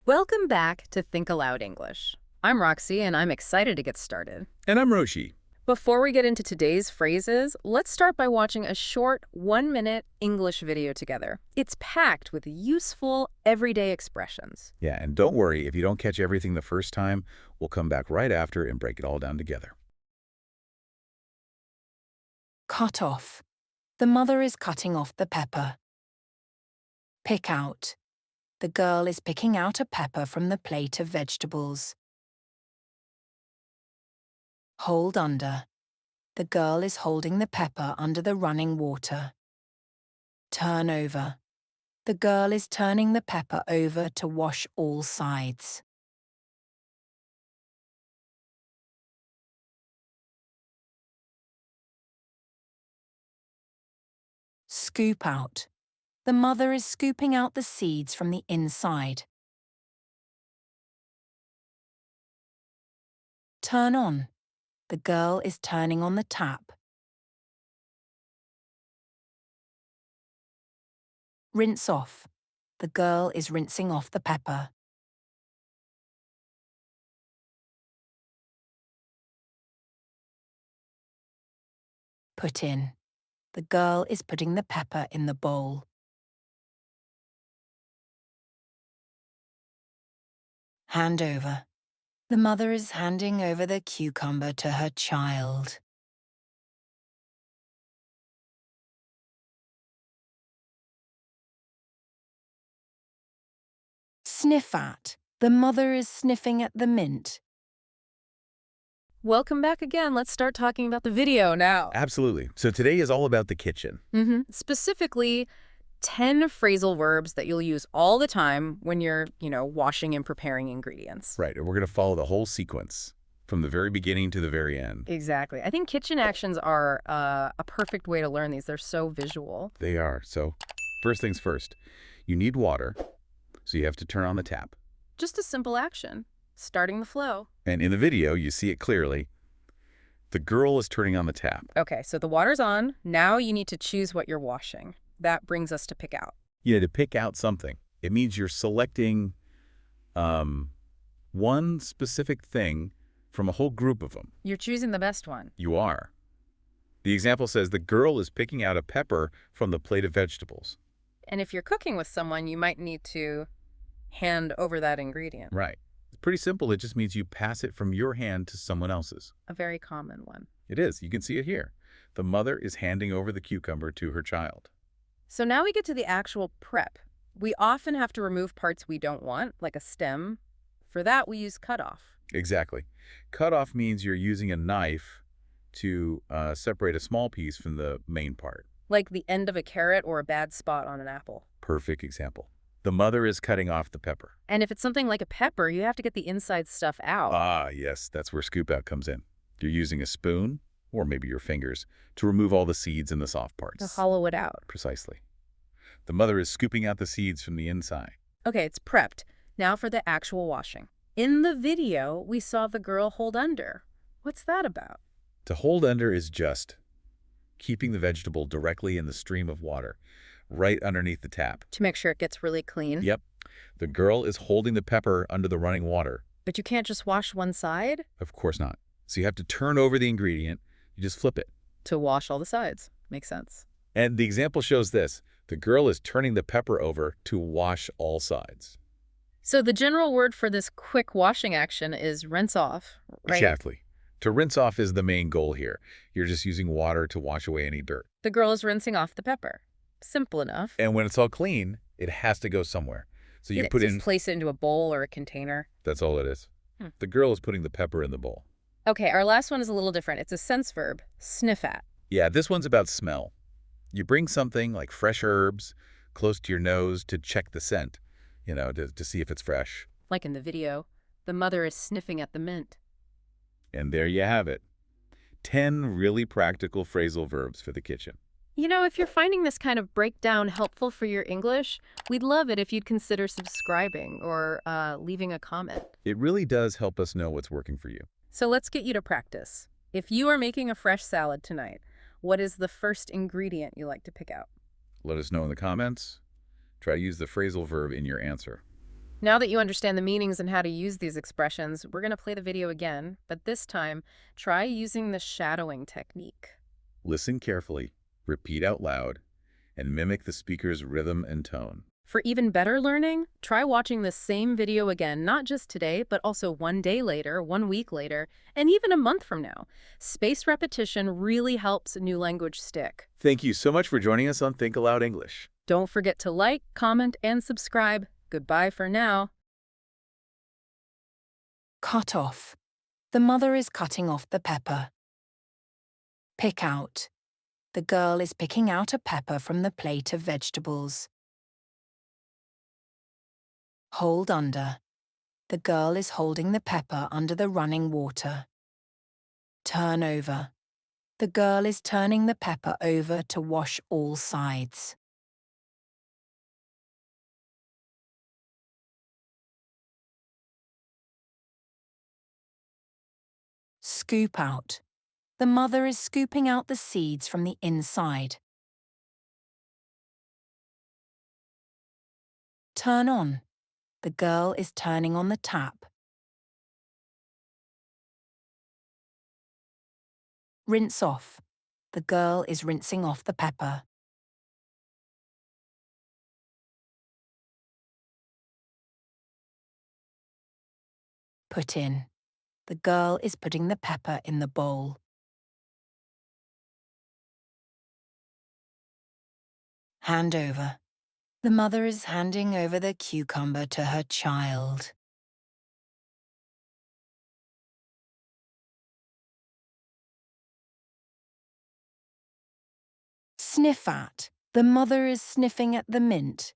Welcome back to Think Aloud English. I'm Roxy, and I'm excited to get started. And I'm Roshi. Before we get into today's phrases, let's start by watching a short 1-minute English video together. It's packed with useful, everyday expressions. Yeah, and don't worry, if you don't catch everything the first time, we'll come back right after and break it all down together. Cut off. The mother is cutting off the pepper. Pick out. The girl is picking out a pepper from the plate of vegetables. Hold under. The girl is holding the pepper under the running water. Turn over. The girl is turning the pepper over to wash all sides. Scoop out. The mother is scooping out the seeds from the inside. Turn on. The girl is turning on the tap. Rinse off. The girl is rinsing off the pepper. Put in. The girl is putting the pepper in the bowl. Hand over. The mother is handing over the cucumber to her child. Sniff at. The mother is sniffing at the mint. Welcome back again. Let's start talking about the video now. Absolutely. So today is all about the kitchen. Specifically, 10 phrasal verbs that you'll use all the time when you're, washing and preparing ingredients. Right, and we're going to follow the whole sequence from the very beginning to the very end. Exactly. I think kitchen actions are a perfect way to learn these. They're so visual. They are. So first things first, you need water, so you have to turn on the tap. Just a simple action, starting the flow. And in the video, you see it clearly. The girl is turning on the tap. Okay, so the water's on. Now you need to choose what you're washing. That brings us to pick out. You know, to pick out something. It means you're selecting one specific thing from a whole group of them. You're choosing the best one. You are. The example says the girl is picking out a pepper from the plate of vegetables. And if you're cooking with someone, you might need to hand over that ingredient. Right. It's pretty simple. It just means you pass it from your hand to someone else's. A very common one. It is. You can see it here. The mother is handing over the cucumber to her child. So now we get to the actual prep. We often have to remove parts we don't want, like a stem. For that, we use cutoff. Exactly. Cut off means you're using a knife to separate a small piece from the main part. Like the end of a carrot or a bad spot on an apple. Perfect example. The mother is cutting off the pepper. And if it's something like a pepper, you have to get the inside stuff out. Ah, yes, that's where scoop out comes in. You're using a spoon, or maybe your fingers, to remove all the seeds and the soft parts. To hollow it out. Precisely. The mother is scooping out the seeds from the inside. Okay, it's prepped. Now for the actual washing. In the video, we saw the girl hold under. What's that about? To hold under is just keeping the vegetable directly in the stream of water, right underneath the tap. To make sure it gets really clean. Yep. The girl is holding the pepper under the running water. But you can't just wash one side? Of course not. So you have to turn over the ingredient. You just flip it. To wash all the sides. Makes sense. And the example shows this. The girl is turning the pepper over to wash all sides. So the general word for this quick washing action is rinse off, right? Exactly. To rinse off is the main goal here. You're just using water to wash away any dirt. The girl is rinsing off the pepper. Simple enough. And when it's all clean, it has to go somewhere. So you put just in... place it into a bowl or a container. That's all it is. The girl is putting the pepper in the bowl. Okay, our last one is a little different. It's a sense verb, sniff at. Yeah, this one's about smell. You bring something like fresh herbs close to your nose to check the scent, to see if it's fresh. Like in the video, the mother is sniffing at the mint. And there you have it. 10 really practical phrasal verbs for the kitchen. If you're finding this kind of breakdown helpful for your English, we'd love it if you'd consider subscribing or leaving a comment. It really does help us know what's working for you. So let's get you to practice. If you are making a fresh salad tonight, what is the first ingredient you like to pick out? Let us know in the comments. Try to use the phrasal verb in your answer. Now that you understand the meanings and how to use these expressions, we're going to play the video again, but this time, try using the shadowing technique. Listen carefully, repeat out loud, and mimic the speaker's rhythm and tone. For even better learning, try watching the same video again, not just today, but also 1 day later, 1 week later, and even a month from now. Spaced repetition really helps a new language stick. Thank you so much for joining us on Think Aloud English. Don't forget to like, comment, and subscribe. Goodbye for now. Cut off. The mother is cutting off the pepper. Pick out. The girl is picking out a pepper from the plate of vegetables. Hold under. The girl is holding the pepper under the running water. Turn over. The girl is turning the pepper over to wash all sides. Scoop out. The mother is scooping out the seeds from the inside. Turn on. The girl is turning on the tap. Rinse off. The girl is rinsing off the pepper. Put in. The girl is putting the pepper in the bowl. Hand over. The mother is handing over the cucumber to her child. Sniff at. The mother is sniffing at the mint.